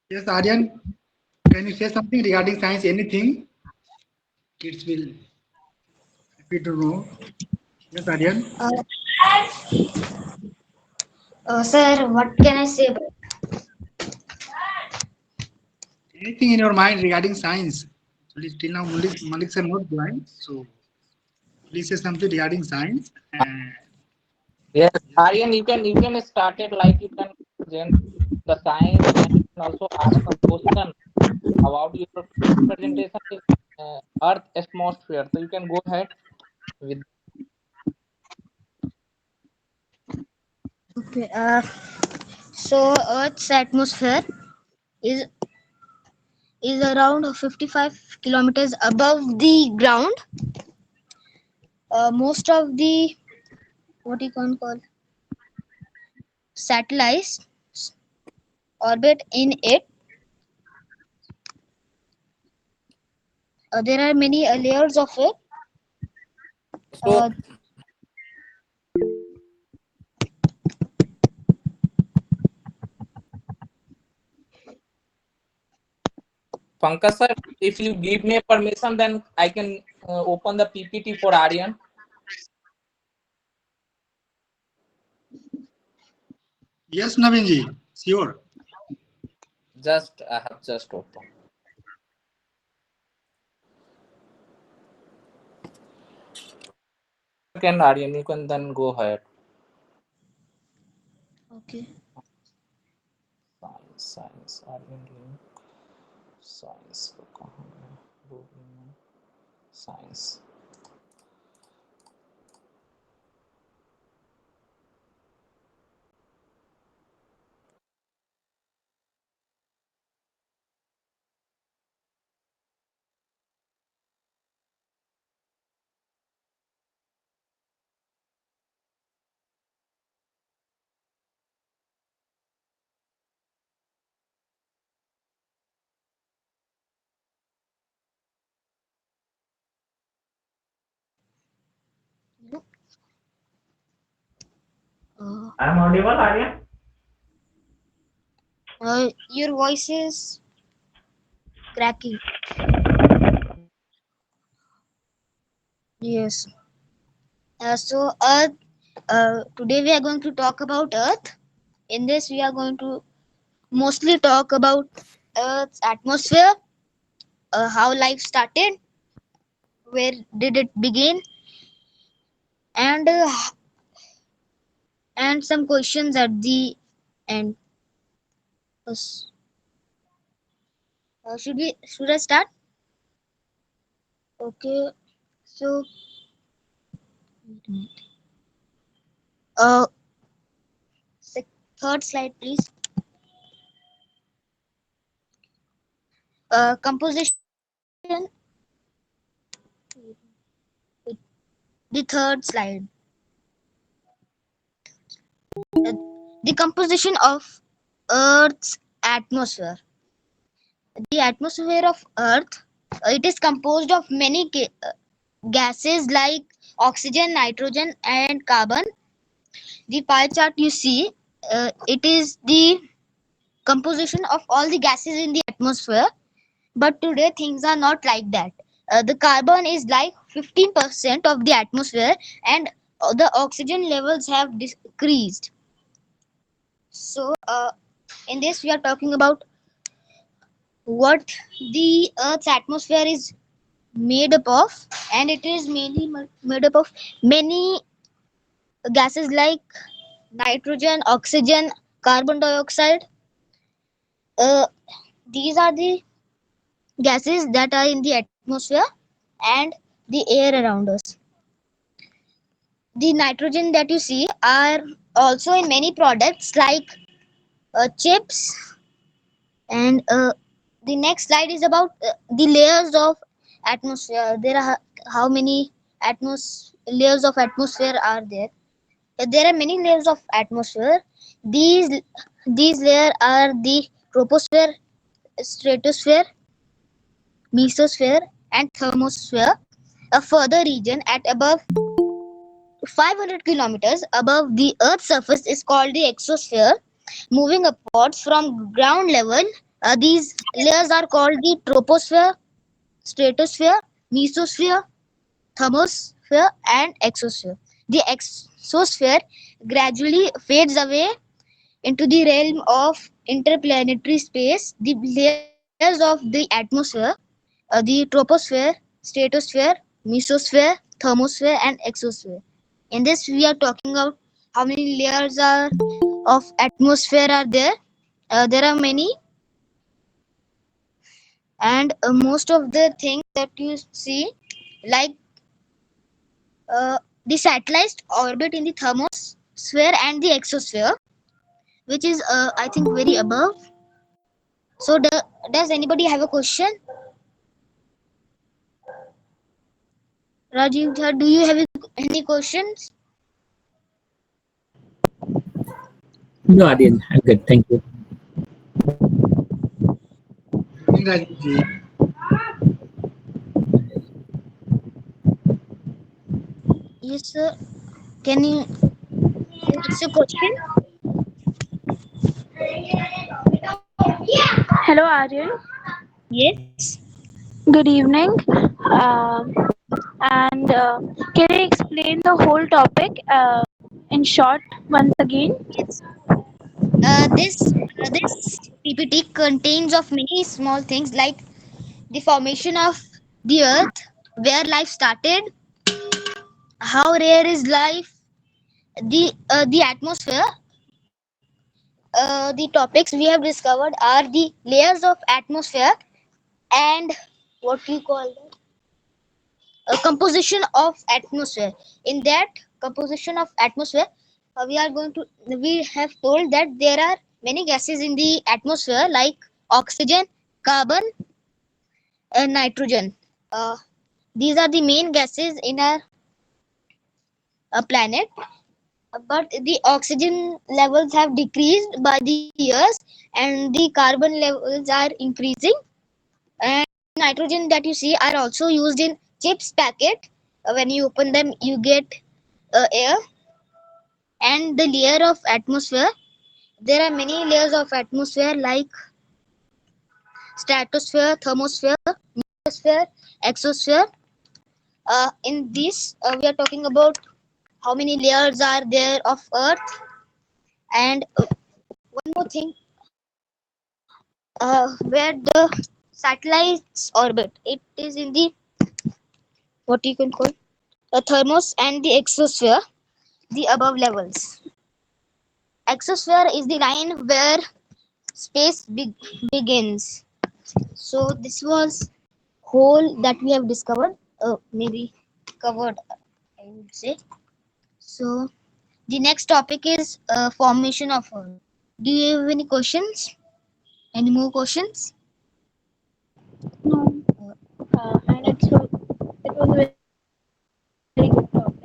Yes, Aryan, can you say something regarding science? Anything? Kids will happy to know. Yes, Aryan. Uh, Sir, what can I say? Anything in your mind regarding science? Till now, Malik sir not joined, so please say something regarding science. And Yes, yes, Aryan, you can start it like you can present the science and you can also ask some question about your presentation is Earth atmosphere. So you can go ahead with. Okay. So Earth's atmosphere is is around 55 kilometers above the ground. Most of the what you can call satellites orbit in it. There are many layers of it. Uh, So Pankaj sir, if you give me a permission, then I can open the PPT for Aryan. yes, Navinji, sure. Just I have just opened. You can Aryan, you can then go ahead. okay. Science Aryan science science. Uh, I'm audible, Aryan? your voice is cracking. Yes. So Earth. Today we are going to talk about Earth. In this, we are going to mostly talk about Earth's atmosphere, how life started, where did it begin, and some questions at the end. Should I start? Okay. So wait a minute. Uh, third slide, please. Composition. The third slide. Uh, the composition of Earth's atmosphere. The atmosphere of Earth. It is composed of many gases like oxygen, nitrogen, and carbon. The pie chart you see, it is the composition of all the gases in the atmosphere. But today things are not like that. The carbon is like 15% of the atmosphere, and the oxygen levels have decreased. So, in this, we are talking about what the Earth's atmosphere is made up of, and it is mainly made up of many gases like nitrogen, oxygen, carbon dioxide. Uh, these are the gases that are in the atmosphere and the air around us. The nitrogen that you see are also in many products like chips. And the next slide is about the layers of atmosphere. There are how many layers of atmosphere are there? There are many layers of atmosphere. These layers are the troposphere, stratosphere, mesosphere, and thermosphere. A further region at above 500 kilometers above the Earth's surface is called the exosphere. Moving upwards from ground level, These layers are called the troposphere, stratosphere, mesosphere, thermosphere, and exosphere. The exosphere gradually fades away into the realm of interplanetary space. The layers of the atmosphere, the troposphere, stratosphere, mesosphere, thermosphere, and exosphere. In this, we are talking about how many layers are of atmosphere are there. There are many, and most of the things that you see, like the satellites orbit in the thermosphere and the exosphere, which is I think very above. So, does anybody have a question? Rajiv, sir, do you have any questions? No, Adil, I'm good. Thank you. Evening, Rajiv ji. Yes, sir. Can you ask a question? Hello, Aryan. Yes. Good evening. Um and can you explain the whole topic in short once again? Yes. This PPT contains of many small things like the formation of the Earth, where life started, how rare is life, the atmosphere. The topics we have discovered are the layers of atmosphere and what we call a composition of atmosphere. In that composition of atmosphere, we have told that there are many gases in the atmosphere like oxygen, carbon, and nitrogen. Uh, these are the main gases in our planet. But the oxygen levels have decreased by the years, and the carbon levels are increasing. And nitrogen that you see are also used in chips packet. When you open them, you get air. And the layer of atmosphere, there are many layers of atmosphere like stratosphere, thermosphere, mesosphere, exosphere. In this, we are talking about how many layers are there of Earth. And one more thing, where the satellites orbit, it is in the what you can call the thermos and the exosphere, the above levels. Exosphere is the line where space begins. So this was whole that we have discovered, maybe covered, I would say. So the next topic is formation of Earth. Do you have any questions? Any more questions? No. And it was a very good topic.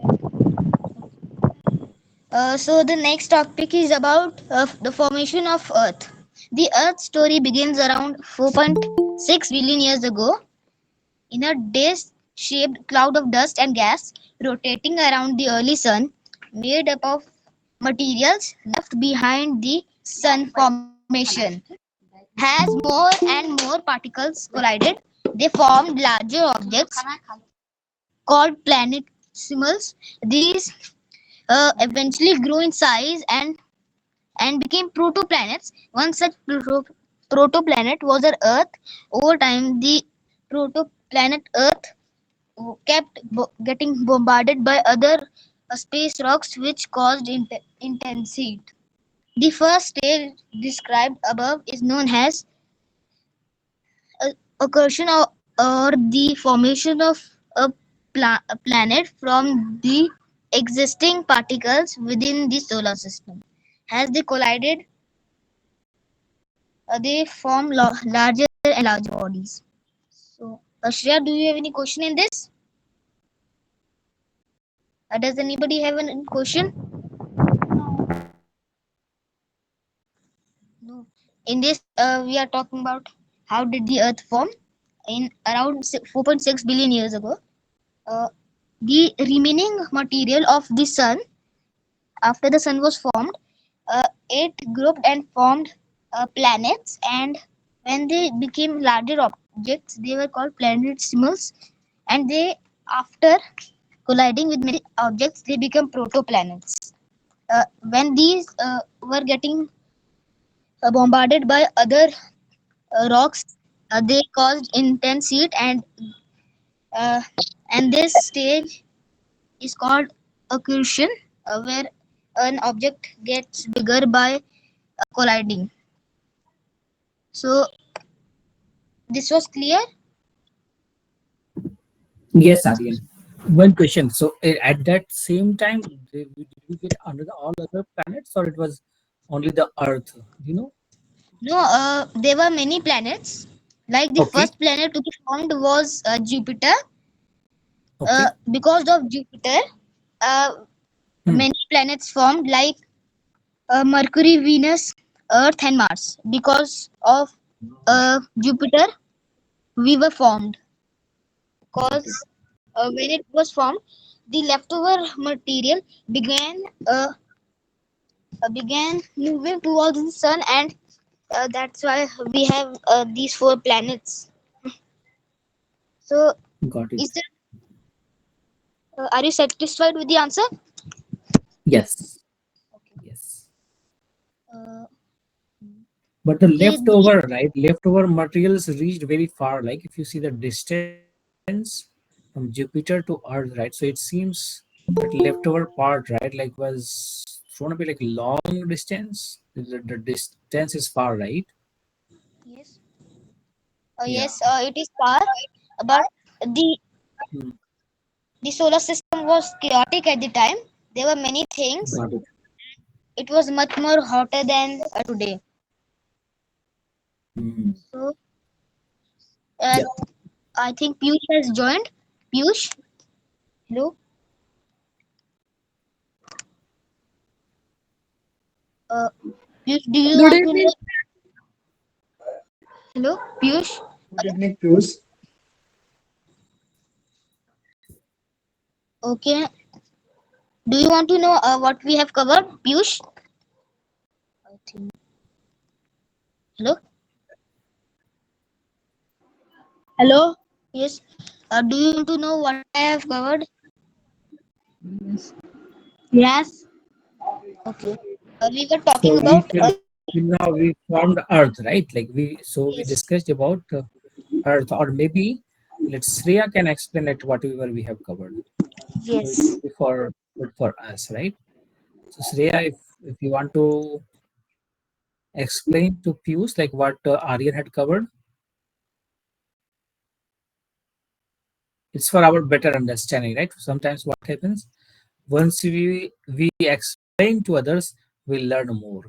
So the next topic is about the formation of Earth. The Earth story begins around 4.6 billion years ago in a disc-shaped cloud of dust and gas rotating around the early sun, made up of materials left behind the sun formation. As more and more particles collided, they formed larger objects called planetesimals. These eventually grew in size and became protoplanets. One such protoplanet was our Earth. Over time, the protoplanet Earth kept getting bombarded by other space rocks, which caused intense heat. The first stage described above is known as occursion or the formation of a planet from the existing particles within the solar system. As they collided, they form larger and larger bodies. So, Shreya, do you have any question in this? Does anybody have a question? No. In this, we are talking about how did the Earth form in around 4.6 billion years ago. Uh, the remaining material of the sun, after the sun was formed, it grouped and formed planets, and When they became larger objects, they were called planetesimals, and they, after colliding with many objects, they become protoplanets. When these were getting bombarded by other rocks, they caused intense heat, uh, and this stage is called accretion, where an object gets bigger by colliding. So this was clear. Yes, Aryan. One question. So at that same time, did we get another all other planets, or it was only the Earth? You know? No, there were many planets. Like the Okay. first planet to be formed was Jupiter. Okay. Because of Jupiter, uh, Hmm. many planets formed like Mercury, Venus, Earth, and Mars. Because of Jupiter, we were formed. Got it. Because when it was formed, the leftover material began began moving towards the sun, and that's why we have these four planets. So, Got it. is there, are you satisfied with the answer? Yes. Okay. Yes. Uh, But the okay. The, leftover, right? Leftover materials reached very far. Like if you see the distance from Jupiter to Earth, right? So it seems that leftover part, right, like was thrown a bit like long distance. The distance is far, right? yes. Yeah. Yes. It is far, but the Hmm. the solar system was chaotic at the time. There were many things. Got it. It was much more hotter than today. Hmm. So, uh, Yeah. I think Piyush has joined. Piyush, hello. Uh, Piyush, do you Good want to evening. know? Hello, Piyush. Good evening, Piyush. Okay. Do you want to know what we have covered, Piyush? I think. Hello. Hello. Yes. Do you want to know what I have covered? Yes. Okay. We were So talking we about till now we formed Earth, right? Like we yes, discussed about Earth, or maybe let's Shreya can explain it whatever we have covered. So it yes. will be for good for us, right? So Shreya, if you want to explain to Pius like what Aryan had covered, it's for our better understanding, right? Sometimes what happens once we explain to others, we learn more.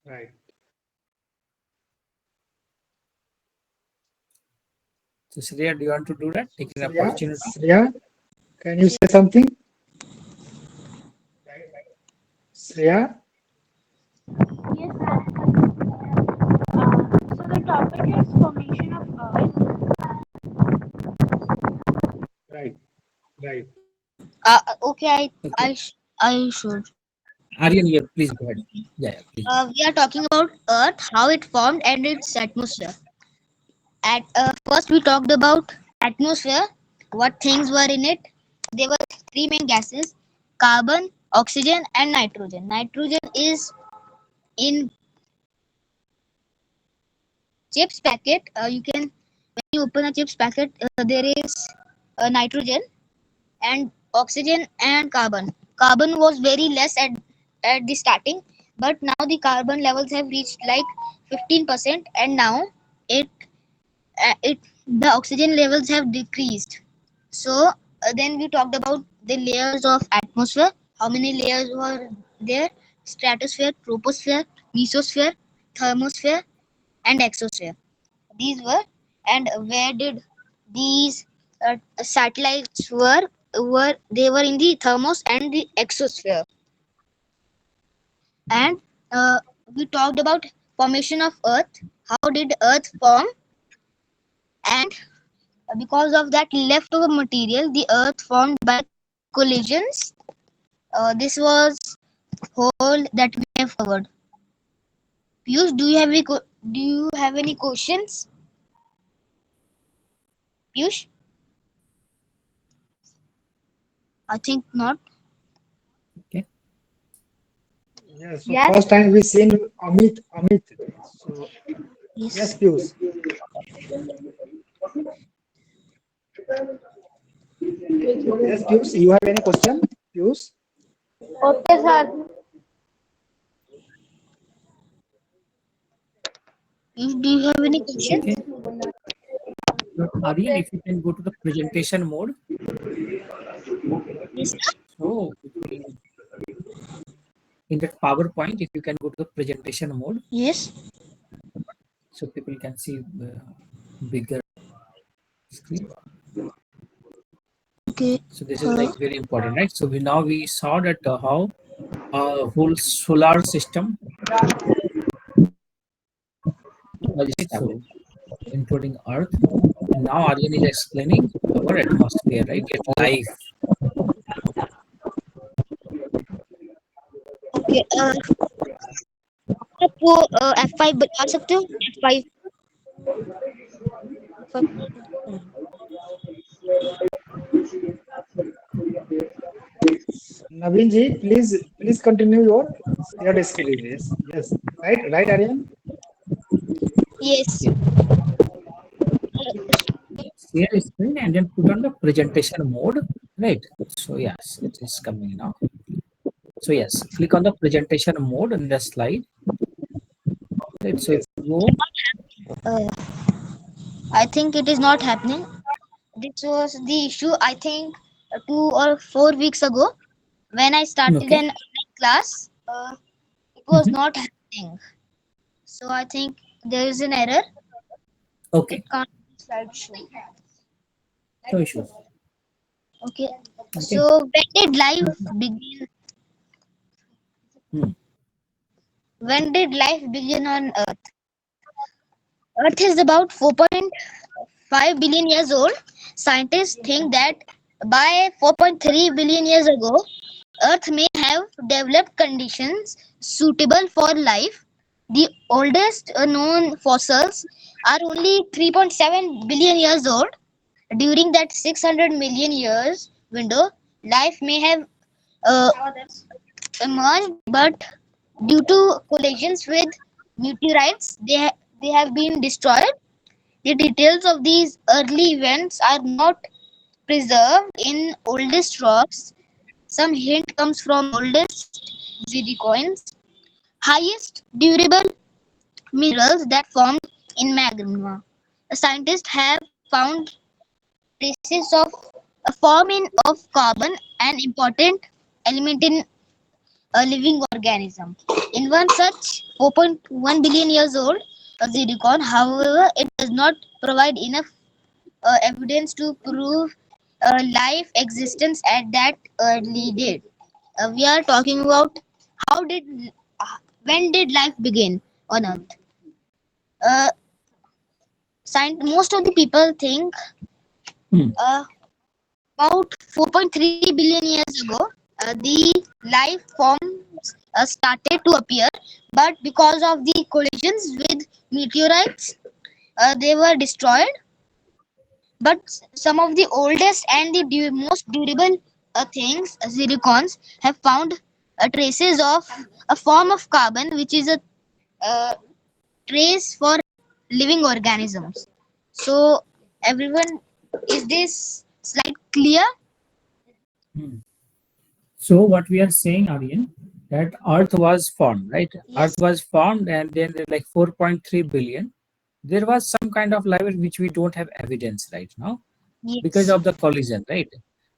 Right. So Shreya, do you want to do that? So, Take an Shreya, opportunity. Shreya, can you say something? Shreya, Yes, sir. So the topic is formation of Earth. right, right. Okay. Okay. I should. Aryan, yeah, please go ahead. Yeah, yeah, please go ahead. We are talking about Earth, how it formed, and its atmosphere. At first, we talked about atmosphere, what things were in it. There were three main gases: carbon, oxygen, and nitrogen. Nitrogen is in chips packet. You can when you open a chips packet, there is nitrogen and oxygen and carbon. Carbon was very less at the starting, but now the carbon levels have reached like 15%, and now it it the oxygen levels have decreased. So then we talked about the layers of atmosphere. How many layers were there? Stratosphere, troposphere, mesosphere, thermosphere, and exosphere. These were, and where did these satellites were they were in the thermos and the exosphere. And we talked about formation of Earth. How did Earth form? And because of that leftover material, the Earth formed by collisions. This was whole that we have covered. Piyush, do you have any questions? Piyush? I think not. Okay. Yes. So Yes. first time we seen Amit. So yes, Yes. Piyush. Yes, Piyush. You have any question, Piyush? Okay, sir. Piyush, do you have any questions? Okay. So, Aryan, if you can go to the presentation mode. Yes, sir. So in that PowerPoint, if you can go to the presentation mode, Yes. so people can see bigger screen. Okay. So this is like very important, right? So we saw that how whole solar system was established, including Earth. And now Aryan is explaining our atmosphere, right? Its life. Okay. आपको F5 बता सकते हो? F5. Naveen ji, please continue your shared screen. Yes, yes. Right, Aryan. Yes. Yeah. Share screen and then put on the presentation mode, right? So yes, it is coming now. So yes, click on the presentation mode in the slide. Right. So if Yes. you go, Uh, I think it is not happening. This was the issue, I think, 2 or 4 weeks ago when I started okay. an online class. It was Mhm. not happening. So I think there is an error. It Okay. can't be slideshow. No issues. Okay. Okay. So when did life begin? Hmm. When did life begin on Earth? Earth is about 4.5 billion years old. Scientists think that by 4.3 billion years ago, Earth may have developed conditions suitable for life. The oldest known fossils are only 3.7 billion years old. During that 600 million years window, life may have uh, emerged, but due to collisions with meteorites, they have been destroyed. The details of these early events are not preserved in oldest rocks. Some hint comes from oldest zircons, highest durable minerals that formed in magma. Scientists have found traces of a forming of carbon, an important element in a living organism. In one such 4.1 billion years old zircon, however, it does not provide enough evidence to prove life existence at that early date. We are talking about how did uh, when did life begin on Earth? Uh, most of the people think Hmm. about 4.3 billion years ago, the life forms started to appear, but because of the collisions with meteorites, they were destroyed. But some of the oldest and the most durable things, zircons, have found traces of a form of carbon, which is a uh, trace for living organisms. So, everyone, is this slide clear? Hmm. So what we are saying, Aryan, that Earth was formed, right? Yes. Earth was formed, and then like 4.3 billion. There was some kind of life which we don't have evidence right now because Yes. of the collision, right?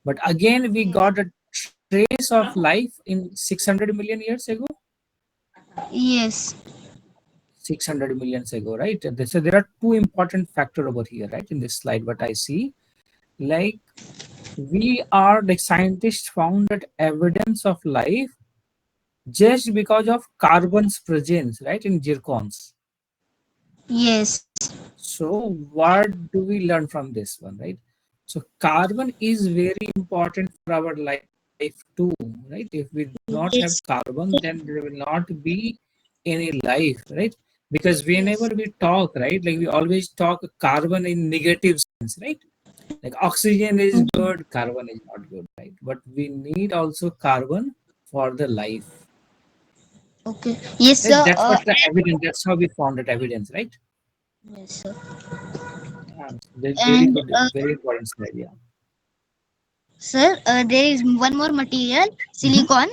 But again, we Yes. got a trace of life in 600 million years ago. Yes. 600 millions ago, right? So there are two important factor over here, right? In this slide, what I see, like we are the scientists found that evidence of life just because of carbon's presence, right, in zircons. Yes. So what do we learn from this one, right? So carbon is very important for our life too, right? If we do not have Yes. carbon, then there will not be any life, right? Because whenever we talk, right, like we always talk carbon in negative sense, right? Like oxygen is good, carbon is not good, right? But we need also carbon for the life. Okay. Yes, Right? sir. That's what the evidence. That's how we found that evidence, right? Yes, sir. That's very And good, very important slide. Yeah. sir, there is one more material, Mhm. silicon.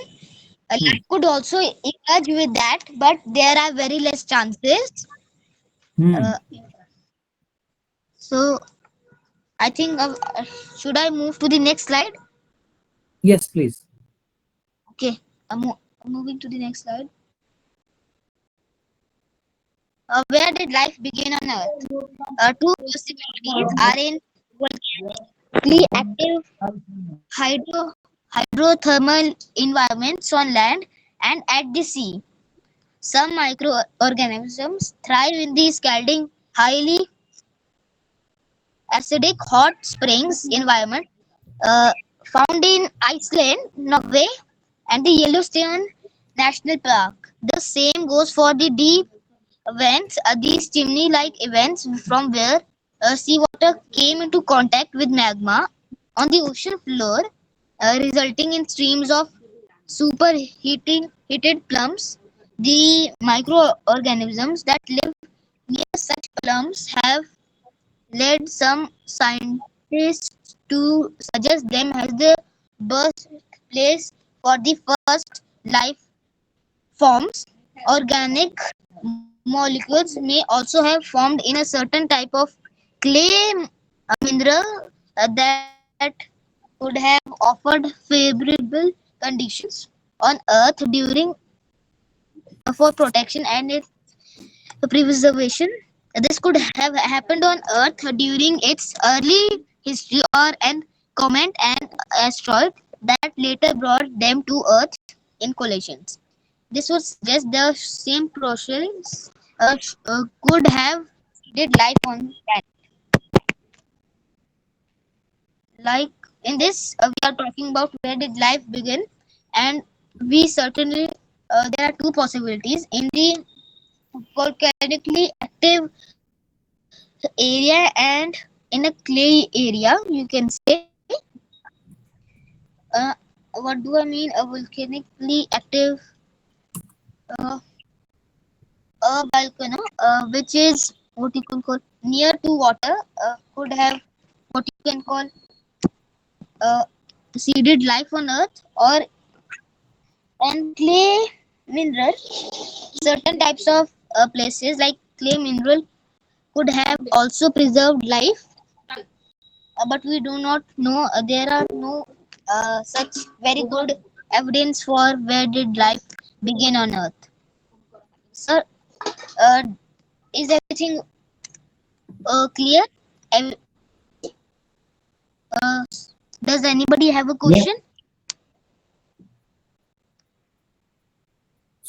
Hmm. Life could also emerge with that, but there are very less chances. Hmm. Uh, so I think should I move to the next slide? Yes, please. Okay, moving to the next slide. Where did life begin on Earth? Two possibilities are in volcanically active hydrothermal environments on land and at the sea. Some microorganisms thrive in the scalding, highly acidic hot springs environment uh, found in Iceland, Norway, and the Yellowstone National Park. The same goes for the deep vents, these chimney-like events from where seawater came into contact with magma on the ocean floor, resulting in streams of heated plumes. The microorganisms that live near such plumes have led some scientists to suggest them as the birthplace for the first life forms. Organic molecules may also have formed in a certain type of clay mineral that could have offered favorable conditions on Earth during for protection and its preservation. This could have happened on Earth during its early history or an comet and asteroid that later brought them to Earth in collisions. This would suggest the same process could have did life on planet. Like in this, we are talking about where did life begin, and we certainly there are two possibilities in the volcanically active area and in a clay area. You can say, uh, what do I mean? A volcanically active uh, a volcano, which is what you can call near to water, could have what you can call uh, seeded life on Earth, or and clay mineral. Certain types of places like clay mineral could have also preserved life, but we do not know. There are no such very good evidence for where did life begin on Earth. Sir, uh, is everything clear? Ev- Uh, does anybody have a Yeah. question?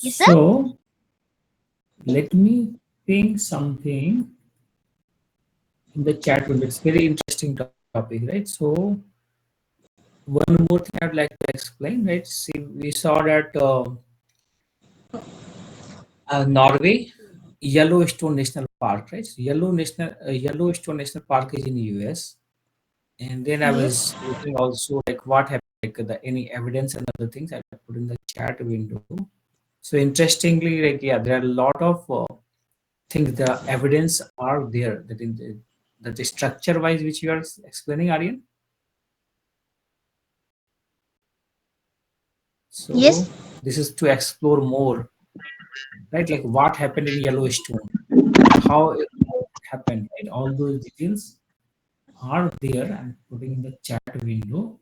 Yes, sir. So let me think something in the chat room. It's very interesting topic, right? So one more thing I'd like to explain, right? See, we saw that Norway, Yellowstone National Park, right? So Yellowstone National Park is in US, and then I was Yes. looking also like what happened, like any evidence and other things I put in the chat window. So interestingly, like yeah, there are a lot of things. The evidence are there that in the structure wise which you are explaining, Aryan. Yes. So this is to explore more, right? Like what happened in Yellowstone, how it happened, right? All those details are there. I'm putting in the chat window,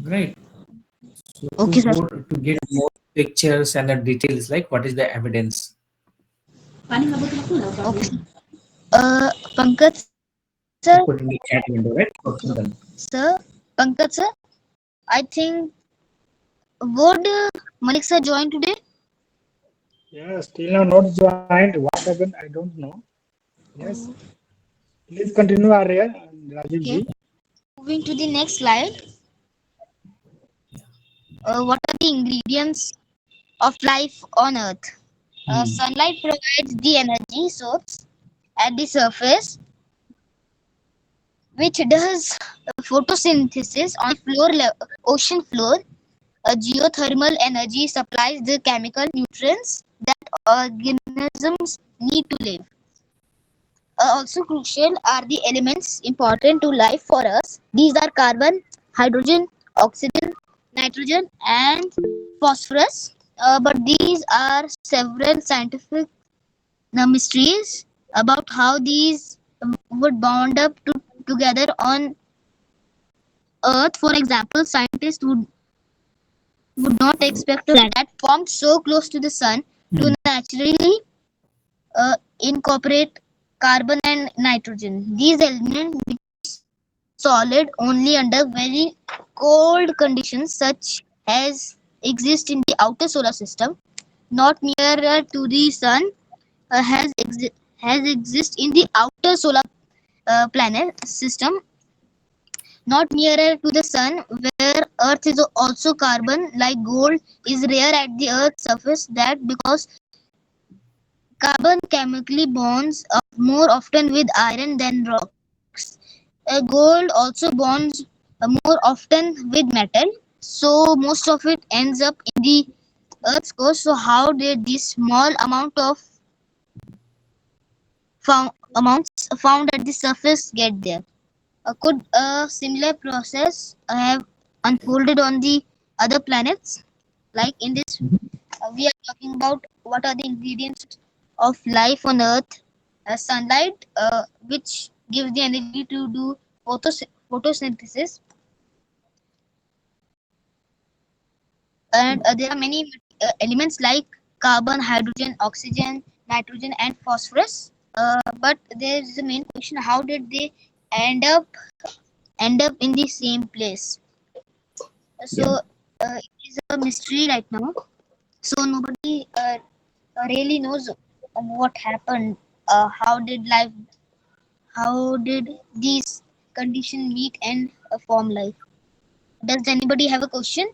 right? So Okay, sir. to get more pictures and the details, like what is the evidence? Okay. Pankaj sir, I put in the chat window, right? For Kundan. sir, Pankaj sir, I think would Malik sir join today? Yeah, still now not joined. What happened? I don't know. Yes, please continue, Arya and Rajiv Okay. ji. Moving to the next slide. What are the ingredients of life on Earth? Sunlight provides the energy source at the surface, which does photosynthesis on ocean floor. Geothermal energy supplies the chemical nutrients that organisms need to live. Also crucial are the elements important to life for us. These are carbon, hydrogen, oxygen, nitrogen, and phosphorus. But these are several scientific mysteries about how these would bond up together on Earth. For example, scientists would not expect a planet formed so close to the sun to naturally incorporate carbon and nitrogen. These elements become solid only under very cold conditions, such as exist in the outer solar system, not nearer to the sun, has exist in the outer solar planet system, not nearer to the sun, where Earth is also carbon, like gold, is rare at the Earth's surface. That because carbon chemically bonds up more often with iron than rocks. Gold also bonds more often with metal, so most of it ends up in the Earth's core. So how did this small amount of amounts found at the surface get there? Could a similar process have unfolded on the other planets? Like in this, we are talking about what are the ingredients of life on Earth. Sunlight, which gives the energy to do photosynthesis, and there are many elements like carbon, hydrogen, oxygen, nitrogen, and phosphorus. But there is the main question: how did they end up in the same place? So it is a mystery right now. So nobody really knows what happened. How did these conditions meet and form life? Does anybody have a question?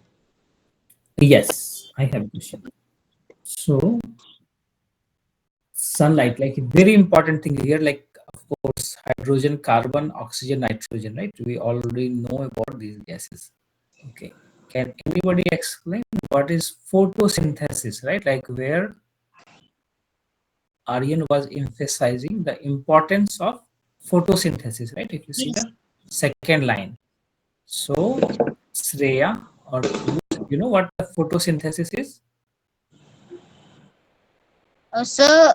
Yes, I have a question. So sunlight, like a very important thing here, like of course hydrogen, carbon, oxygen, nitrogen, right? We already know about these gases. Okay. Can anybody explain what is photosynthesis, right? Like where Aryan was emphasizing the importance of photosynthesis, right? If you see Yes. the second line. So Shreya or Piyush, you know what the photosynthesis is? Sir,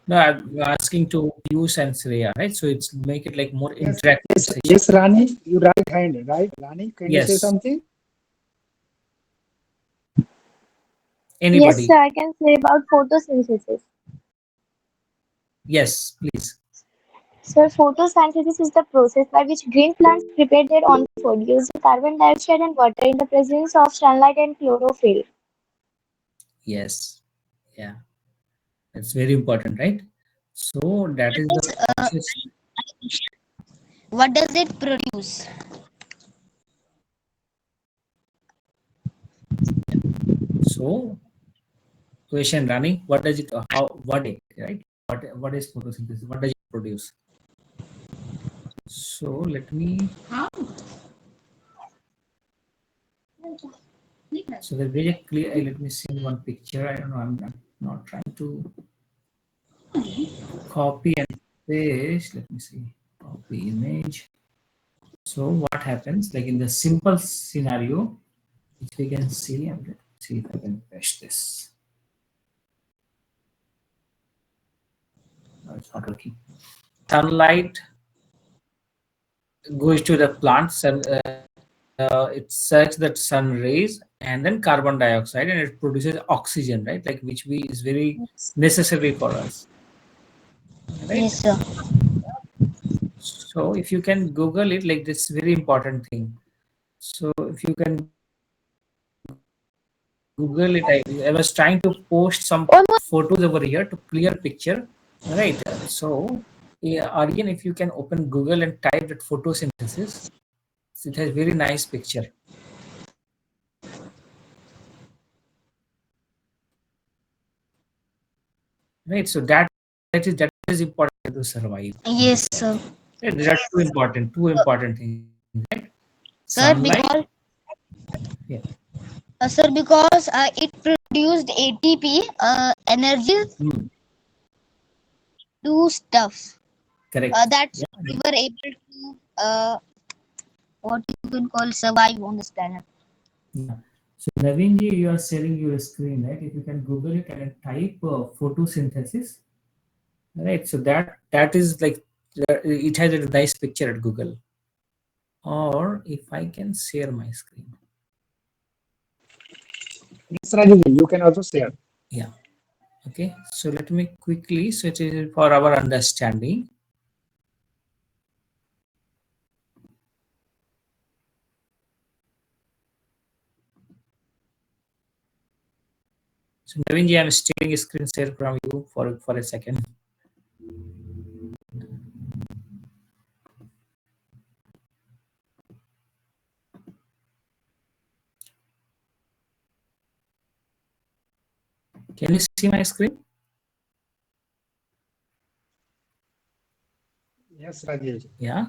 No, I'm asking to Piyush and Shreya, right? So it's make it like more Yes, interactive yes, session. yes, Rani, you right hand, right? Rani, can you say Yes. something? Yes, Anybody? sir, I can say about photosynthesis. Yes, please. So, photosynthesis is the process by which green plants prepare their own food using carbon dioxide and water in the presence of sunlight and chlorophyll. Yes. Yeah. It's very important, right? So that is the process. what does it produce? So question, Rani, what does it how what it, right? What is photosynthesis? What does it produce? So let me so the very clear let me see one picture. I don't know, I'm not trying to copy and paste. Let me see. Copy image. So what happens like in the simple scenario, which we can see, and let's see if I can paste this. No, it's not working. Sunlight goes to the plants and it sucks that sun rays and then carbon dioxide and it produces oxygen, right? Like which we is very necessary for us, right? Yes, sir. So if you can Google it, like this very important thing. So if you can Google it, I was trying to post some photos over here to clear picture, right? So yeah, Aryan, if you can open Google and type that photosynthesis, it has very nice picture. right? So that is important to survive. Yes, sir. Right? There are two important things, right? Sir, Sunlight. because Yeah. sir, because it produced ATP, energy Hmm. to stuff. Correct. That Yeah. we were able to what you can call survive on this planet. Yeah. So Naveenji, you are sharing your screen, right? If you can Google it and type photosynthesis, right? So that is like it has a nice picture at Google. Or if I can share my screen. Yes, Rajiv, you can also share. Yeah. Okay. So let me quickly. So it is for our understanding. So Naveenji, I'm stealing a screen share from you for a second. Can you see my screen? Yes, Rajiv. Yeah.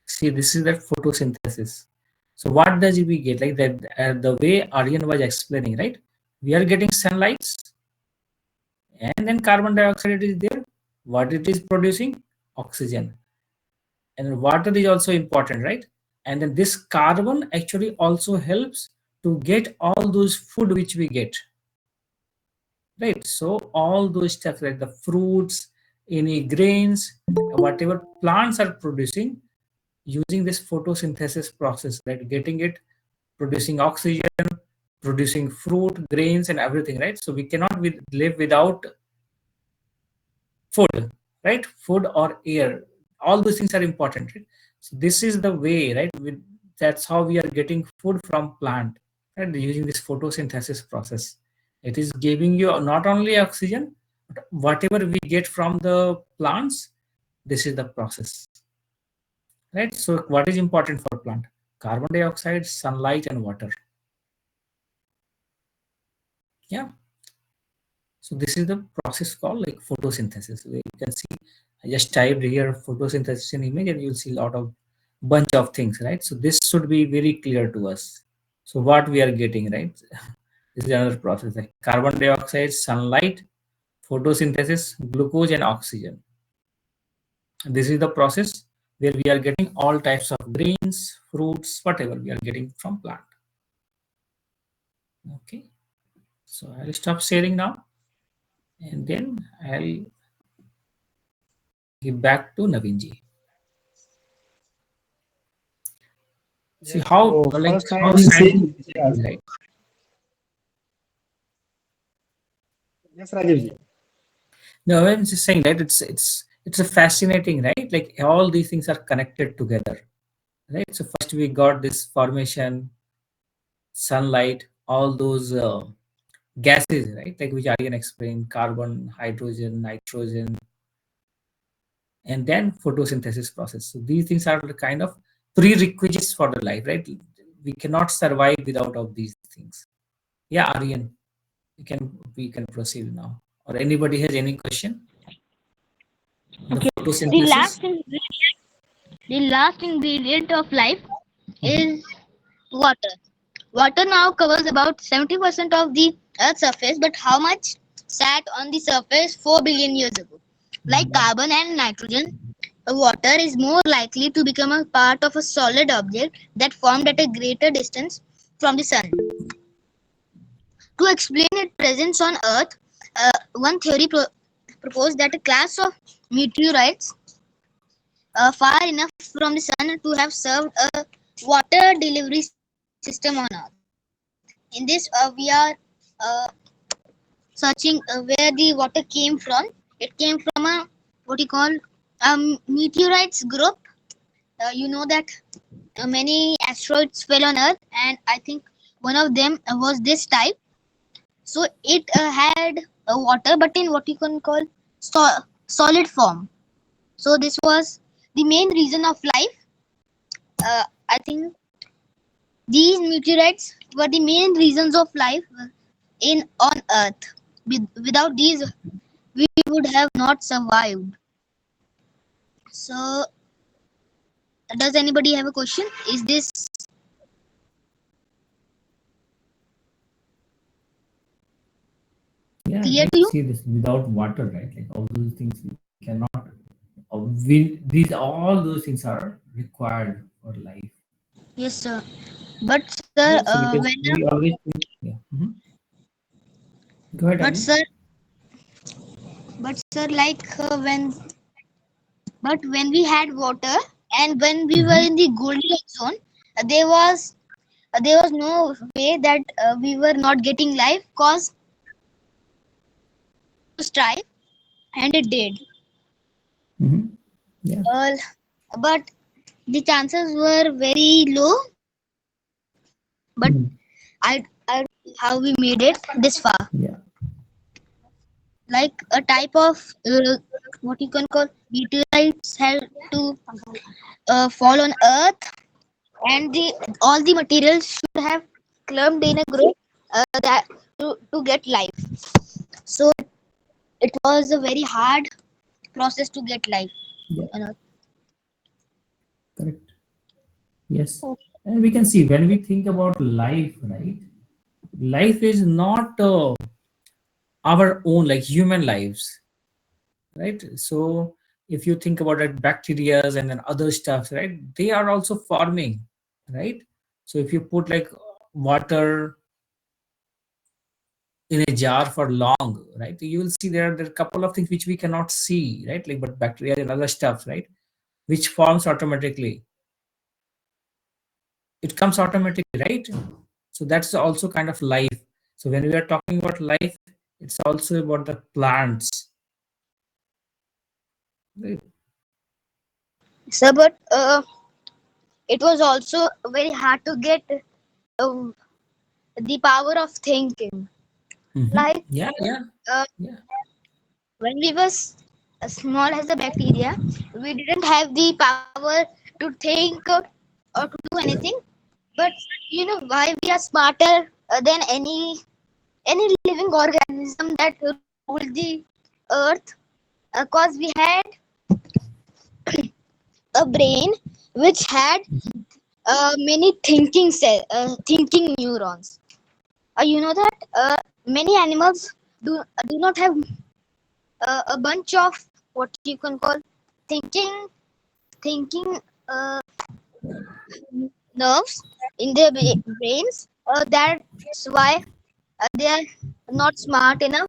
See, this is that photosynthesis. So what does we get? Like that, the way Aryan was explaining, right? We are getting sunlight, and then carbon dioxide is there. What it is producing? Oxygen. And water is also important, right? And then this carbon actually also helps to get all those food which we get, right? So all those stuff like the fruits, any grains, whatever plants are producing using this photosynthesis process, right? Getting it, producing oxygen, producing fruit, grains, and everything, right? So we cannot live without food, right? Food or air, all those things are important, right? So this is the way, right? That's how we are getting food from plant, right? Using this photosynthesis process. It is giving you not only oxygen, but whatever we get from the plants, this is the process, right? So what is important for plant? Carbon dioxide, sunlight, and water. Yeah. So this is the process called like photosynthesis. Where you can see, I just typed here photosynthesis in image, and you'll see a lot of bunch of things, right? So this should be very clear to us. So what we are getting, right? This is another process like carbon dioxide, sunlight, photosynthesis, glucose, and oxygen. And this is the process where we are getting all types of grains, fruits, whatever we are getting from plant. Okay. So I'll stop sharing now, and then I'll give back to Naveenji. See Yes, how so like first I how will say, scientific it yes, is, right? yes, Rajiv. No, I'm just saying that it's a fascinating, right? Like all these things are connected together, right? So first we got this formation, sunlight, all those gases, right? Like which Aryan explained, carbon, hydrogen, nitrogen, and then photosynthesis process. So these things are the kind of prerequisites for the life, right? We cannot survive without of these things. Yeah, Aryan, we can proceed now. Or anybody has any question? The Okay. photosynthesis. The last ingredient of life is water. Water now covers about 70% of the Earth's surface, but how much sat on the surface 4 billion years ago? Like carbon and nitrogen, water is more likely to become a part of a solid object that formed at a greater distance from the sun. To explain its presence on Earth, one theory proposed that a class of meteorites far enough from the sun to have served a water delivery system on Earth. In this, we are searching where the water came from. It came from a what you call meteorites group. You know that many asteroids fell on Earth, and I think one of them was this type. So it had water, but in what you can call solid form. So this was the main reason of life. I think these meteorites were the main reasons of life in on Earth. Without these we would have not survived. So, does anybody have a question? Is this Yeah, clear we to you? see this without water, right? Like all those things we cannot. We these all those things are required for life. Yes, sir. But sir, Right? So because we always think, yeah. Go ahead, but Anil. sir, like when we had water and when we were Mhm. in the Goldilocks zone, there was no way that we were not getting life cause to strive and it did. Mhm. Yeah. Uh, but the chances were very low. But Mhm. I how we made it this far. Yeah. Like a type of what you can call meteorites had to fall on Earth, and the all the materials should have clumped in a group that to get life. So it was a very hard process to get life Yeah. on Earth. Correct. Yes. And we can see when we think about life, right? Life is not our own, like human lives, right? So if you think about it, bacteria and then other stuff, right? They are also forming, right? So if you put like water in a jar for long, right? You will see there are a couple of things which we cannot see, right? Like but bacteria and other stuff, right? Which forms automatically. It comes automatically, right? So that's also kind of life. So when we are talking about life, it's also about the plants, right? So, but it was also very hard to get um, the power of thinking. Like Yeah, yeah, uh, yeah. when we was small as a bacteria, we didn't have the power to think or to do anything. But you know why we are smarter than any living organism that ruled the earth? Cause we had a brain which had many thinking neurons. You know that many animals do not have a bunch of what you can call thinking thinking uh, nerves in their brains. That's why they are not smart enough.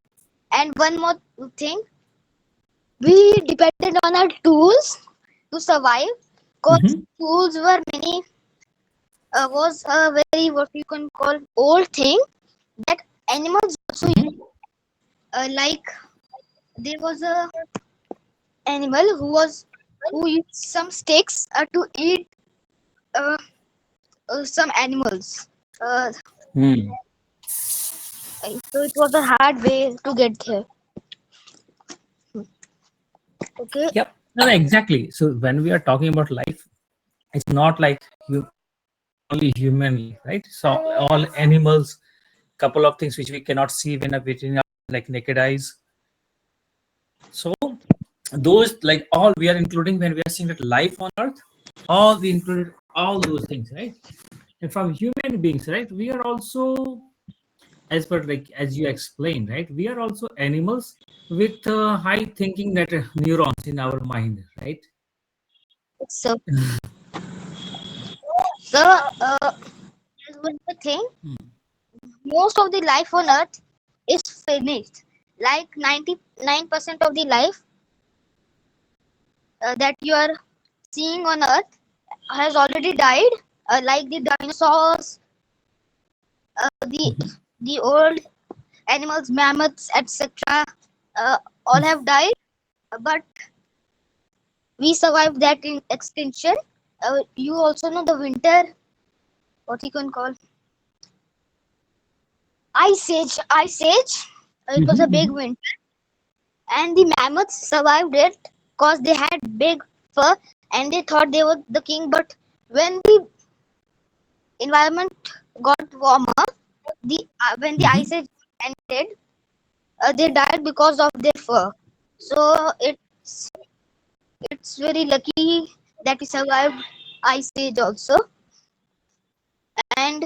And one more thing, we depended on our tools to survive. Cause Mhm. tools were many was a very what you can call old thing that animals also use. Mhm. Like there was a animal who used some sticks to eat uh, some animals. Uh, Hmm. so it was a hard way to get there. Okay. Yep. No, no, exactly. So when we are talking about life, it's not like you only human life, right? So all animals, couple of things which we cannot see when within our like naked eyes. So those like all we are including when we are seeing that life on earth, all we included all those things, right? And from human beings, right? We are also, as per like as you explained, right? We are also animals with high thinking that neurons in our mind, right? So so here's one more thing. Most of the life on Earth is finished. Like 99% of the life that you are seeing on Earth has already died. Like the dinosaurs, the Mhm. old animals, mammoths, etc. All have died, but we survived that in extinction. You also know the winter, what you can call ice age. Ice age. It was a big Mhm. winter, and the mammoths survived it because they had big fur and they thought they were the king. But when the environment got warmer, the when the ice Mhm. age ended, they died because of their fur. So it's very lucky that we survived Ice Age also. And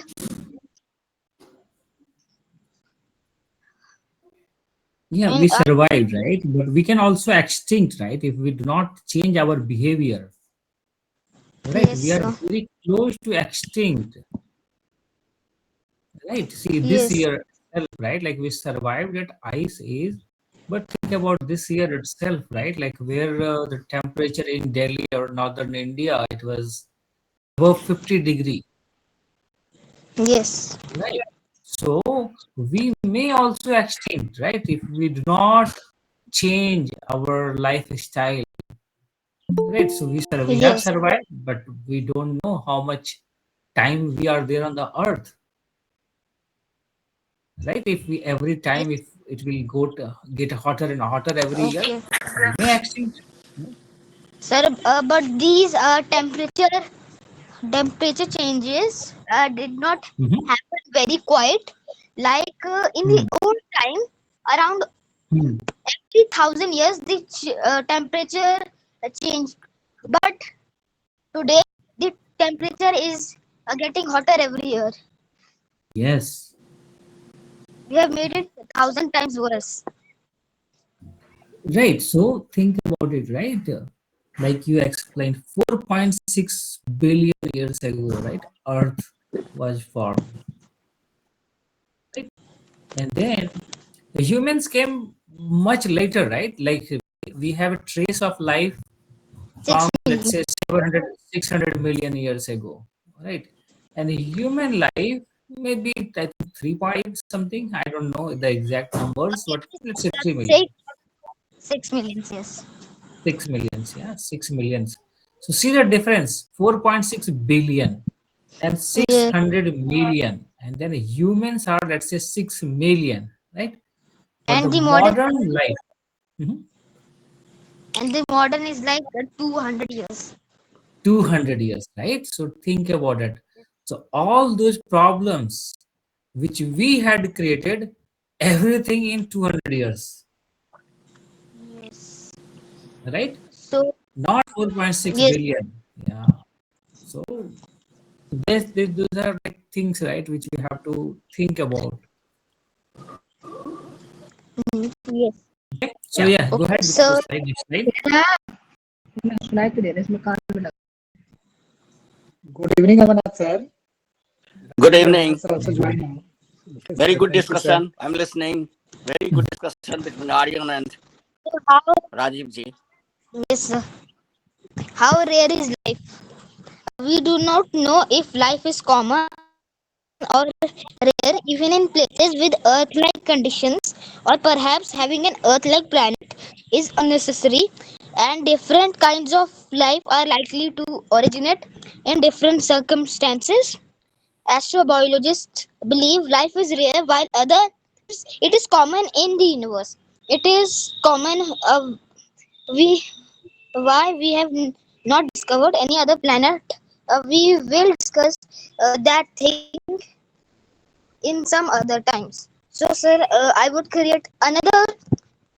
Yeah, and we survived, right? But we can also extinct, right? If we do not change our behavior, right? We yes, are very close to extinct, right? See, this yes, year itself, right? Like we survived at ice age, but think about this year itself, right? Like where the temperature in Delhi or northern India, it was above 50 degree, yes, right? So we may also extinct, right? If we do not change our lifestyle, right? So we have yes, survived, but we don't know how much time we are there on the earth, right? If we every time if it will get hotter and hotter every year, okay. we may extinct. Sir, but these temperature changes did not Mhm. happen very quiet. Like in the Hmm. old time, around Hmm. 3,000 years, the temperature changed. But today, the temperature is getting hotter every year. Yes, We have made it 1,000 times worse. right. So think about it, right? Like you explained, 4.6 billion years ago, right? Earth was formed, right? And then the humans came much later, right? Like we have a trace of life Six from, let's million. say, 700, 600 million years ago, right? And human life maybe I think 3 point something, I don't know the exact numbers, but let's say 3 million, Six, 6 million. Yes. 6 millions, yeah, 6 millions. So see the difference, 4.6 billion and Yes. 600 million, and then humans are, let's say, 6 million, right? But the And the modern modern life, mhm, is like 200 years. 200 years, right? So think about it. So all those problems which we had created, everything in 200 years, Yes. right? So Not 4.6 yes. billion. Yeah. So those are like things, right, which we have to think about. Yes. Okay. So yeah, go Okay. ahead with the So slide. Next slide. Good evening, Amarnath sir. Good Mr. evening. Amarnath sir also joined now. Yes, Very sir. good Thank you, sir. discussion. I'm listening. Very good discussion between Aryan and how Rajiv ji. yes, sir. How rare is life? We do not know if life is common or rare, even in places with Earth-like conditions, or perhaps having an Earth-like planet is unnecessary, and different kinds of life are likely to originate in different circumstances. Astrobiologists believe life is rare, while others it is common in the universe. It is common. We why we have not discovered any other planet. We will discuss that thing in some other times. So, sir, I would create another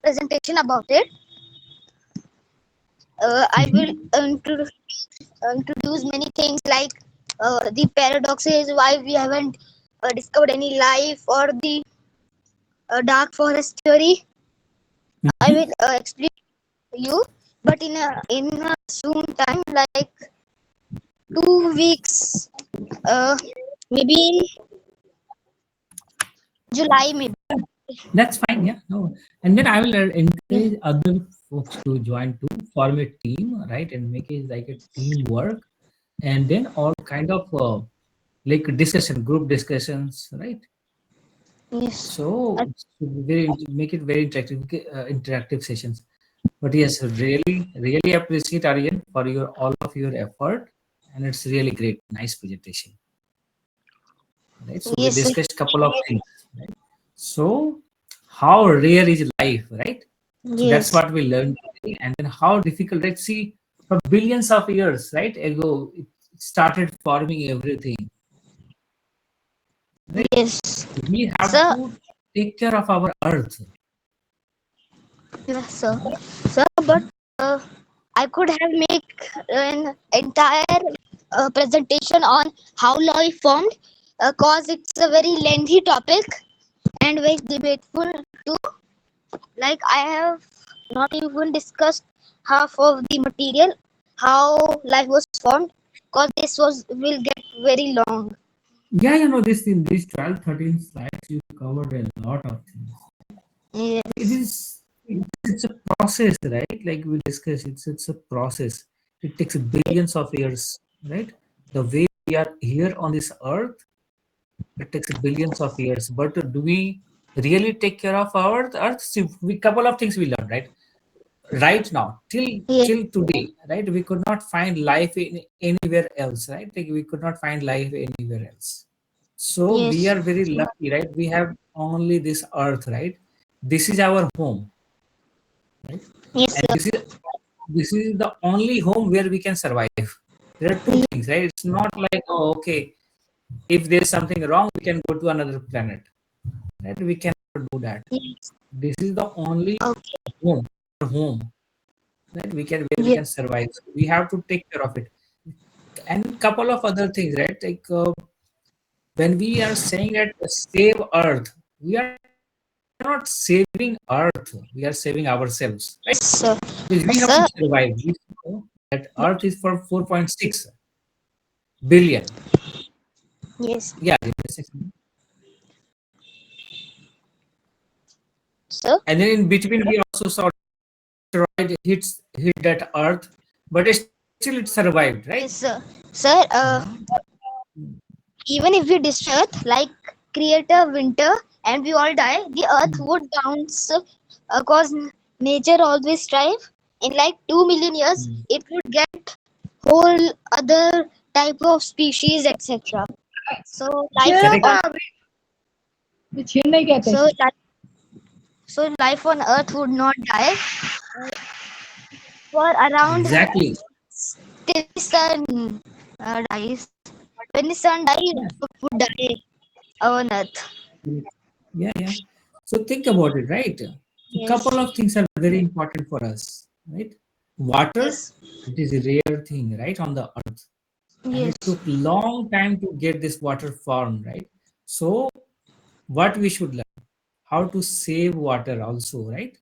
presentation about it. I will Mhm. introduce many things like the paradoxes, why we haven't discovered any life, or the dark forest theory. I Mhm. will explain to you, but in a soon time, like 2 weeks, maybe in July, maybe. That's fine. Yeah. No. And then I will encourage other folks to join to form a team, right, and make it like a teamwork, and then all kind of like discussion, group discussions, right? Yes. So Uh, it's very make it very interactive, interactive sessions. But yes, really appreciate Aryan for your all of your effort, and it's really great, nice presentation, right? So we yes, sir. discussed couple of things, right? So how rare is life, right? So that's Yes. what we learned today. And then how difficult, let's see, for billions of years, right, ago, it started forming everything, right? Yes. We have So to take care of our earth, Yes, sir, but I could have make an entire presentation on how life formed, cause it's a very lengthy topic and very debateful too. Like I have not even discussed half of the material, how life was formed, cause this was will get very long. Yeah, this in these 12, 13 slides, you covered a lot of things. It Yes, is it's a process, right? Like we discussed, it's a process. It takes billions of years, right? The way we are here on this earth, it takes billions of years. But do we really take care of our earth? See, we couple of things we learned, right? Right now, yes, till today, right? We could not find life in anywhere else, right? Like we could not find life anywhere else. So we yes, are very lucky, right? We have only this earth, right? This is our home, right? yes, And sir. this is the only home where we can survive. There are two things, right? It's not like, oh, okay, if there's something wrong, we can go to another planet, right? We cannot do that. Yes, This is the only okay, home, right? Where we yes, can survive. So we have to take care of it. And couple of other things, right? Like when we are saying that save Earth, we are not saving Earth. We are saving ourselves, right? sir. Because we have to Sir, survive. We know that Earth is for 4.6 billion. yes, Yeah, sir. and then in between we also saw asteroid hit that Earth, but still it survived, right? Yes, sir. Sir, Yeah. even if we destroy Earth, like create a winter and we all die, the Earth would bounce, cause nature always strive. In like 2 million years, Mm. it would get whole other type of species, etc. So life Correct. on so life, so life on Earth would not die for around Exactly. till the sun dies. When the sun dies, Yeah. Earth would die on Earth. Yeah, yeah. So think about it, right? A Yes, couple of things are very important for us, right? Water, yes, it is a rare thing, right, on the earth. And yes, it took long time to get this water formed, right? So what we should learn? How to save water also, right?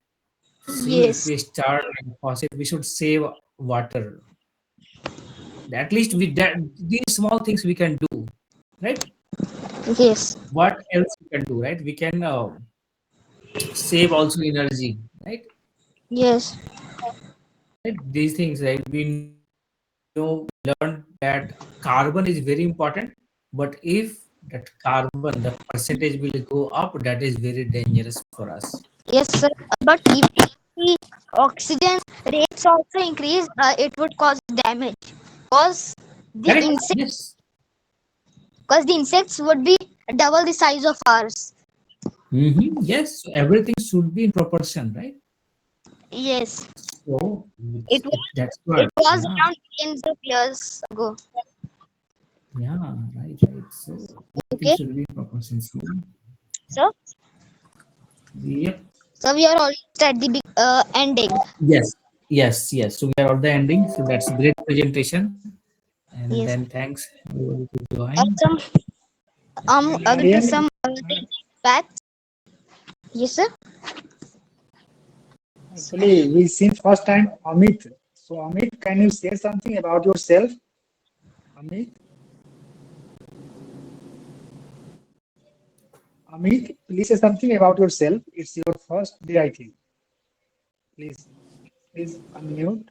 See, if yes, we start like faucet, we should save water. At least we that these small things we can do, right? yes, What else we can do, right? We can save also energy, right? yes, Right? These things, right? We know learn that carbon is very important, but if that carbon, the percentage will go up, that is very dangerous for us. yes, sir. But if the oxygen rates also increase, it would cause damage. Cause the Correct? insect, Yes. cause the insects would be double the size of ours. Yes. So everything should be in proportion, right? Yes, So it was that's it what. was Yeah. around millions of years ago. Yeah. Right. Right. So everything Okay, should be in proportion. So, so yep. so we are almost at the ending. Yes. Yes. Yes. So we are at the ending. So that's a great presentation. And Yes, then thanks everybody to join. some will be Aryan, some facts. Yes, sir. actually, we seen first time Amit. So, Amit, can you say something about yourself? Amit, Amit, please say something about yourself. It's your first day, I think. Please, please unmute.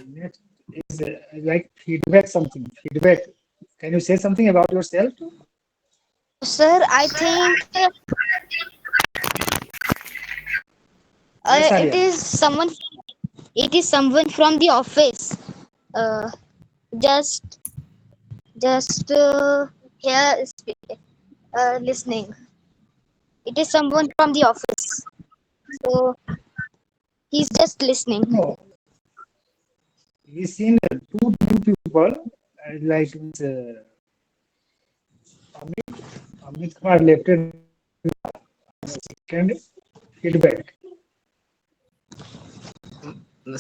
Next is like feedback something. Feedback. Can you say something about yourself? Sir, I think Yes, it Aryan. is someone. It is someone from the office. Uh, just, just here, listening. It is someone from the office. So he's just listening. No, we seen two new people like Amit Kumar left it second feedback.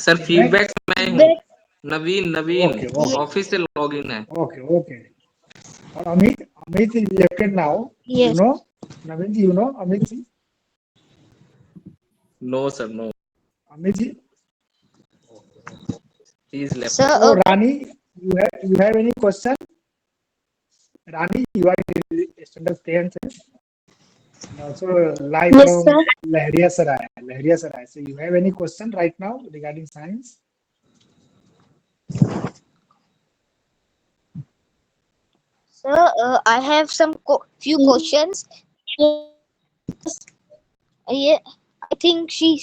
Sir Feedback? Feedback मैं हूँ Feedback. नवीन नवीन Okay, okay, office से login है okay, okay. Amit is left it now. You Yes. know, Naveen ji, you know Amit ji? No sir no Amit ji? He is left Sir, So okay. Rani, you have any question? Rani, you are standard 10th. And also live Yes, from sir. Lahiriya Sarai. Lahiriya Sarai. So you have any question right now regarding science? Sir, I have some few questions. Yeah, I think she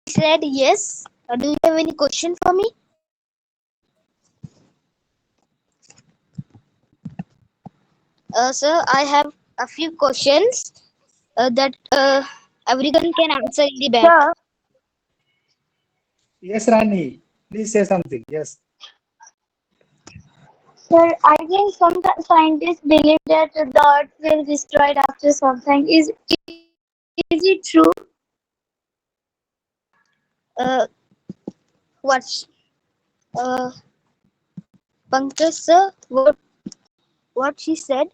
said yes. Do you have any question for me? Sir, I have a few questions that everyone can answer in the back. Sir, Yes, Rani. Please say something. Yes. sir, I think some scientists believe that the earth will destroy after something. Is it true? Uh, what's Pankaj sir? What she said?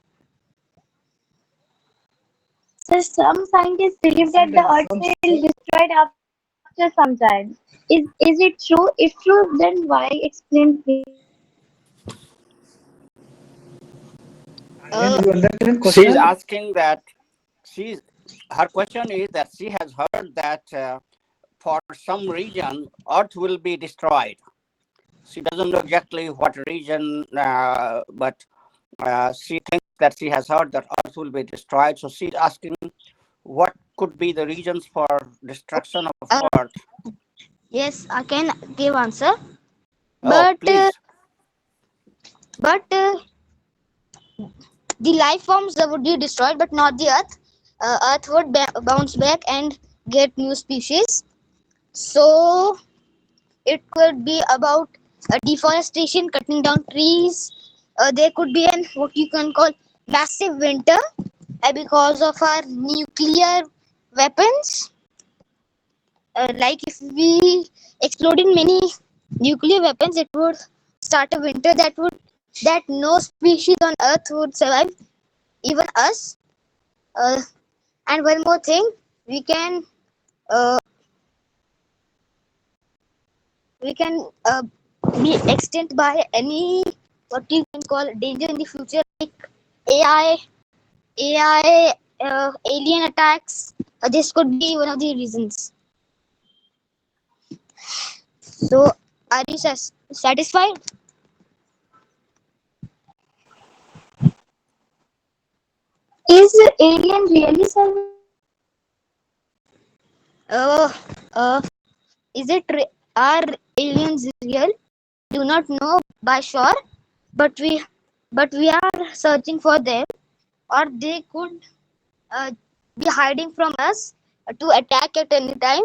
Sir, some scientists believe that the earth will destroy after some time. Is it true? If true, then why? Explain please. Aryan, you understand She's question? asking that her question is that she has heard that for some region Earth will be destroyed. She doesn't know exactly what region, but she thinks that she has heard that Earth will be destroyed. So she's asking what could be the reasons for destruction of Earth. Yes, I can give answer. Oh, But please. The life forms would be destroyed, but not the Earth. Earth would bounce back and get new species. So it could be about deforestation, cutting down trees. There could be an what you can call massive winter because of our nuclear weapons. Like if we exploding many nuclear weapons, it would start a winter that no species on Earth would survive, even us. And one more thing, we can uh, be extinct by any what you can call danger in the future, like AI, alien attacks. This could be one of the reasons. So, are you satisfied? Is alien really surviving? Is it are aliens real? Do not know by sure, but we are searching for them, or they could be hiding from us to attack at any time.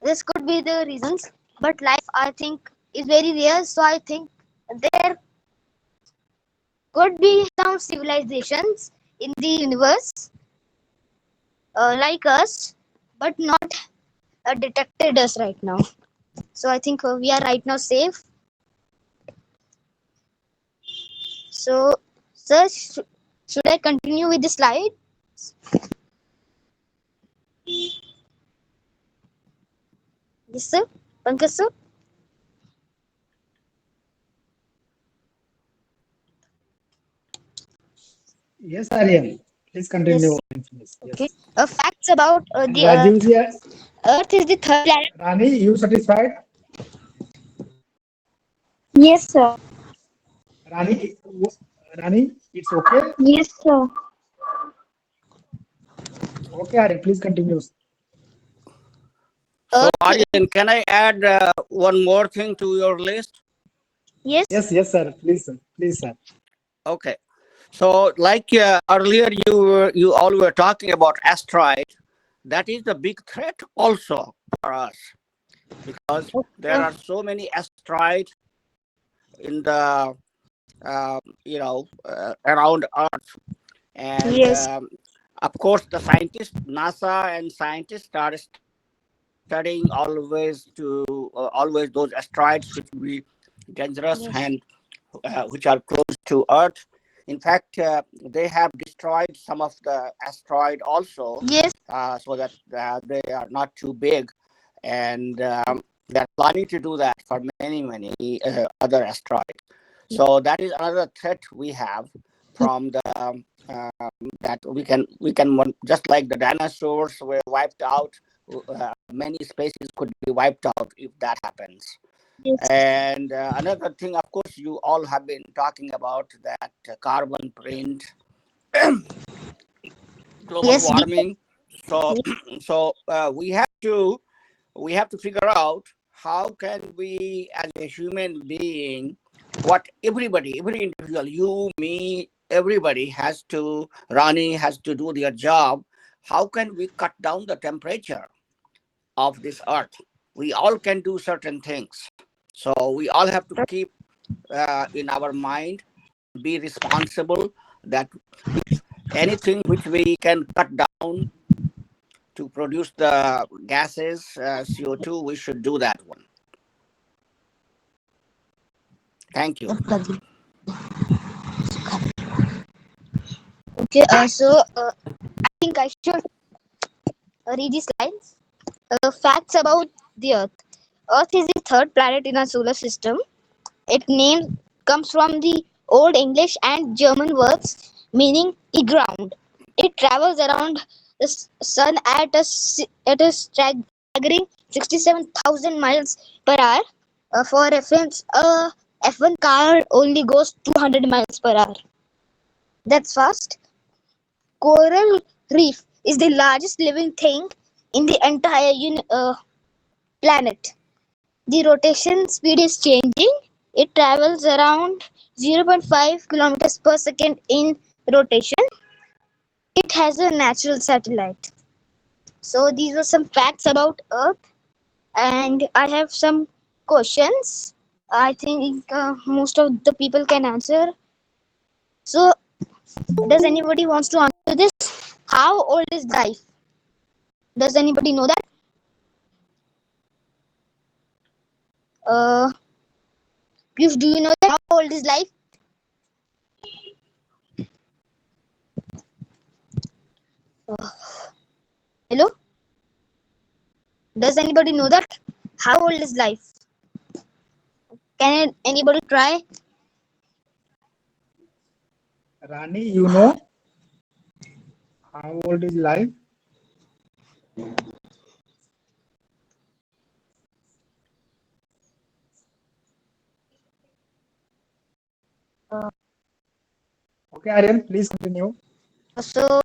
This could be the reasons. But life, I think, is very rare. So I think there could be some civilizations in the universe like us, but not detected us right now. So I think we are right now safe. So, sir, should I continue with the slide? Yes, sir. Pankaj, sir. Yes, Aryan. Please continue. Yes. Yes. Okay. Facts about And the Rajiv ji, Earth is the third planet. Rani, you satisfied? Yes, sir. Rani, it's okay? Yes, sir. Okay, Aryan, please continue. So, Earth, Aryan, can I add one more thing to your list? yes. Yes, sir. Please, sir. Please, sir. Okay. So, like earlier, you all were talking about asteroid. That is the big threat also for us. because there are so many asteroids in the around Earth, and Yes. of course the scientists, NASA and scientists are studying always those asteroids which will be dangerous Yes. and which are close to Earth. In fact, they have destroyed some of the asteroid also, Yes. so that they are not too big, and they're planning to do that for many other asteroids. So that is another threat we have from the that we can just like the dinosaurs were wiped out. Many species could be wiped out if that happens. Yes. And another thing, of course, you all have been talking about that carbon print, global Yes. warming. So, we have to figure out how can we, as a human being, what every individual, you, me, everybody has to, Rani has to do their job. How can we cut down the temperature of this earth? We all can do certain things. So we all have to keep in our mind, be responsible, that anything which we can cut down to produce the gases, CO2, we should do that one. Thank you. Okay. I think I should read these lines. Facts about the Earth. Earth is the third planet in our solar system. Its name comes from the Old English and German words meaning the ground. It travels around the sun at a staggering 67,000 miles per hour. For reference, a F1 car only goes 200 miles per hour. That's fast. Coral reef is the largest living thing in the entire planet. The rotation speed is changing. It travels around 0.5 kilometers per second in rotation. It has a natural satellite. So these were some facts about Earth, and I have some questions. I think most of the people can answer. So, does anybody wants to answer this? How old is life? Does anybody know that? Piyush, do you know that? How old is life? Hello? Does anybody know that? How old is life? Can anybody try? Rani, you know how old is life? Okay, Aryan, please continue. So,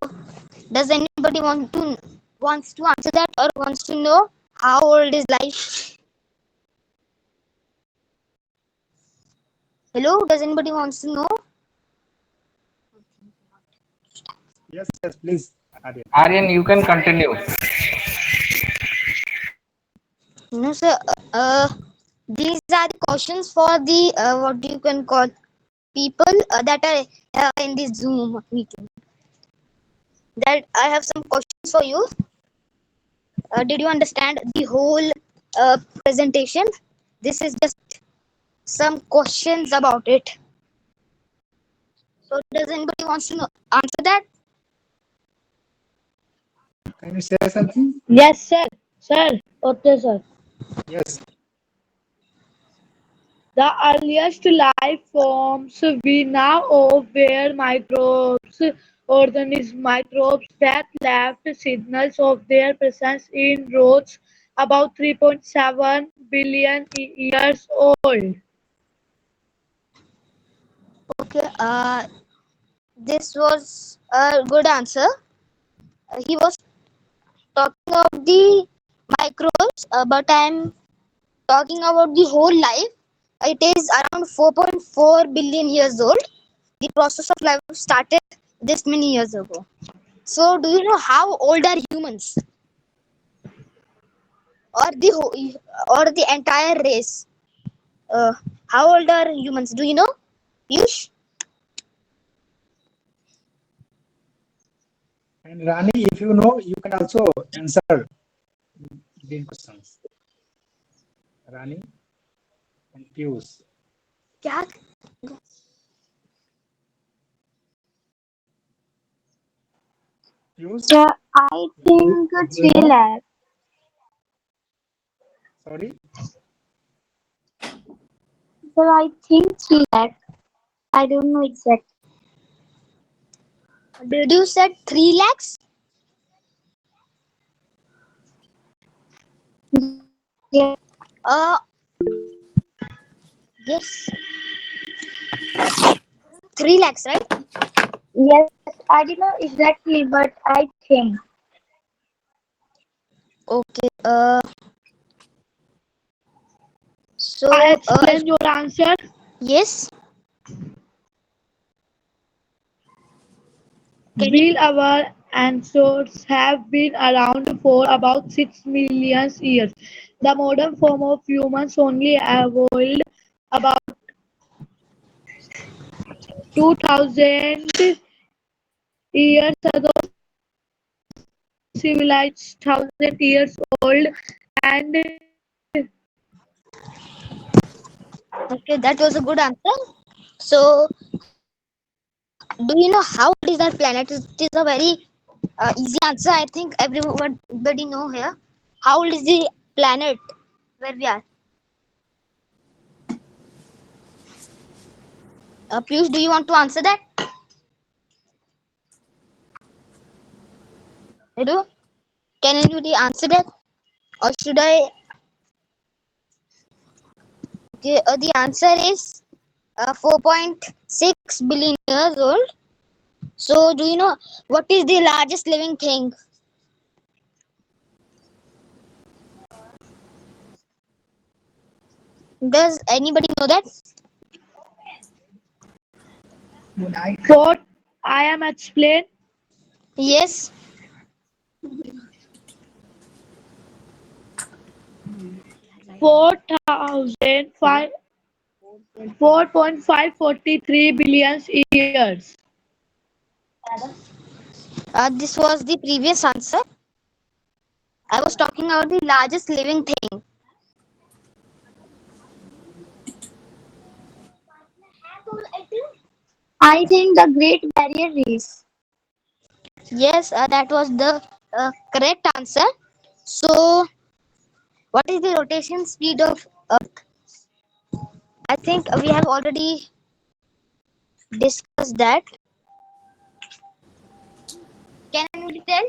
does anybody wants to answer that or wants to know how old is life? Hello, does anybody wants to know? Yes, please, Aryan. Aryan, you can continue. No, sir. These are the questions for the what you can call people that are in this Zoom meeting. That I have some questions for you. Did you understand the whole presentation? This is just some questions about it. So, does anybody wants to know, answer that? Can you say something? Yes, sir. Sir. Okay, sir. Yes. The earliest life forms we now know were microbes, organisms, microbes that left signals of their presence in rocks about 3.7 billion years old. Okay. This was a good answer. He was talking about the microbes, but I'm talking about the whole life. It is around 4.4 billion years old. The process of life started this many years ago. So, do you know how old are humans? or the entire race? How old are humans? Do you know, Piyush? And Rani, if you know, you can also answer these questions. Rani and Piyush. क्या? Piyush, Yeah, I think do you 3 know? lakhs. Sorry, So I think 3 lakhs. I don't know exact. Did you said 3 lakhs? Yeah. Uh, yes, 3 lakhs, right? Yes, I don't know exactly, but I think. Okay. So, I explain your answer. yes. Can you? Will our ancestors have been around for about 6 million years? The modern form of humans only evolved about 2000 years ago. Civilized 1,000 years old, and Okay, that was a good answer. So, do you know how old is our planet? It is a very easy answer. I think everybody know here. How old is the planet where we are? Piyush, do you want to answer that? Edu, can anybody answer that, or should I? Okay, the answer is 4.6 billion years old. So, do you know what is the largest living thing? Does anybody know that? what I am explain Yes. 4,005 4.543 billion years. This was the previous answer. I was talking about the largest living thing. I think the Great Barrier Reef. Yes, that was the correct answer. So, what is the rotation speed of Earth? I think we have already discussed that. Can anybody tell?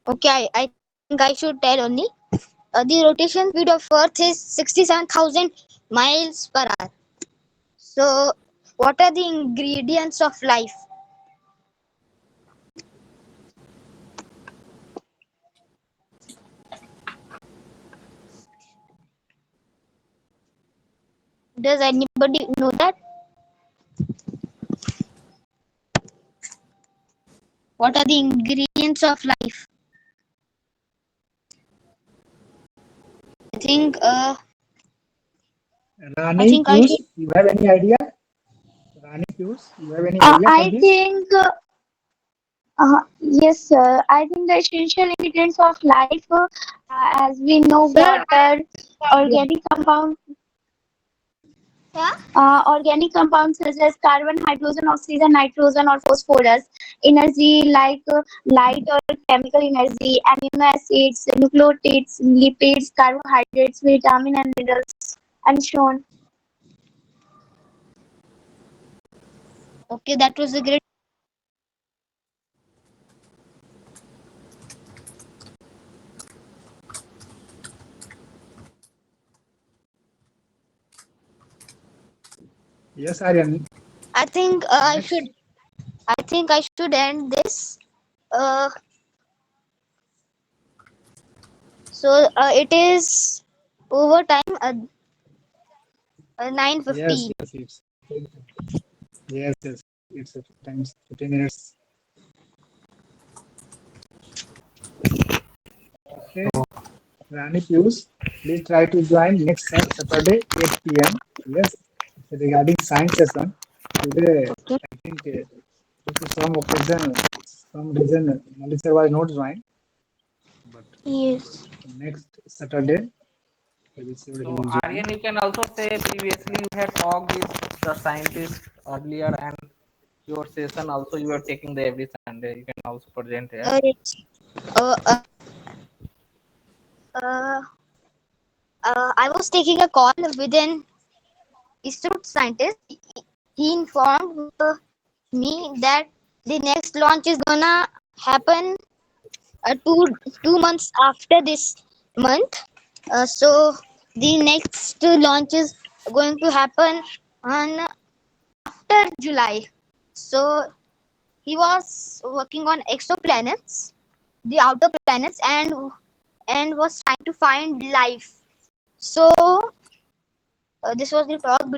Okay, I think I should tell only. The rotation speed of Earth is 67,000 miles per hour. So, what are the ingredients of life? Does anybody know that? What are the ingredients of life? I think Rani, I Piyush, should. you have any idea? Rani, Piyush, you have any idea for I this? think, yes, sir. I think the essential ingredients of life, as we know, Sir, water, organic compound, Yeah. organic compounds such as carbon, hydrogen, oxygen, nitrogen, or phosphorus, energy like light or chemical energy, amino acids, nucleotides, lipids, carbohydrates, vitamin and minerals, and so on. Okay, that was a great. Yes, Aryan. I think Next. I think I should end this. Uh, so it is over time. 9:15. Yes, yes, yes. Yes, yes. It's 15 minutes. Okay. Rani Pius, please try to join next Saturday 8 p.m. Yes, regarding science session. Today, Okay. I think due to some reason, Malik sir was not joined. But Yes. next Saturday, he will So join. Aryan, you can also say previously you had talked with the scientist earlier, and your session also you are taking the every Sunday. You can also present here. Yes. Uh, uh, uh, I was taking a call with an ISRO scientist. He informed me that the next launch is gonna happen 2 months after this month. So the next launch is going to happen on after July. So he was working on exoplanets, the outer planets, and was trying to find life. So this was the talk